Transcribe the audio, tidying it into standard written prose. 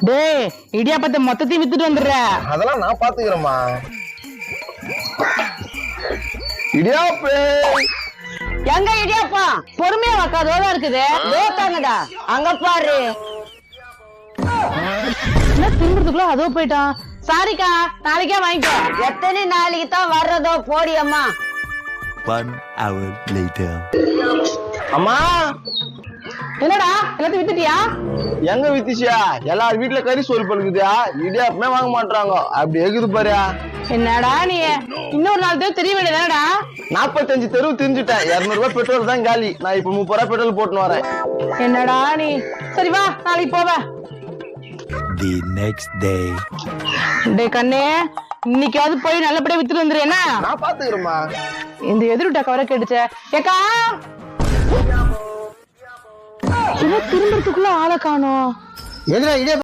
டேய் இடியாப்பத்தை மொத்தத்தையும் வித்துட்டு வந்துடுற. அதெல்லாம் நான் பாத்துக்கிறேம்மா. இடியாப்பே எங்க இடியாப்பா பொறுமையா வைக்காதோதான் இருக்குது. வேட்டாங்கடா அங்க பாரு. என்ன திரும்புறதுக்குள்ள அதோ போயிட்டான். சாரிக்கா நாளைக்கே வாங்கிக்கோ. எத்தனை நாளைக்கு தான் வர்றதோ போடியம்மா. 1 hour later. அம்மா என்னடா எல்லாத்தையும் வித்துட்டியா? எங்க வித்திச்சியா? எல்லார் வீட்டுல கறி சோறு பழுக்குதியா, இடியாப்பமே வாங்க மாட்டாங்க. அப்படி எகுது பாரியா. என்னடா நீ இன்னொரு நாள் தான் தெரிய வேண்டியதானடா. 45 தெருவு தெரிஞ்சுட்டேன். 200 ரூபாய் பெட்ரோல் தான் காலி. நான் இப்ப 30 ரூபாய் பெட்ரோல் போட்டுன்னு வரேன். என்னடா நீ. சரி வா நாளைக்கு போவ. The next day. டே கண்ணே இன்னைக்காவது போய் நல்லபடியா வித்துட்டு வந்துரு. என்ன நான் பாத்துக்கிறேம்மா. இந்த எதிர்விட்ட கவரை கேட்டுச்ச ஏக்கா திரும்புறதுக்குள்ள ஆளை காணோம். எதுனா இடியாப்ப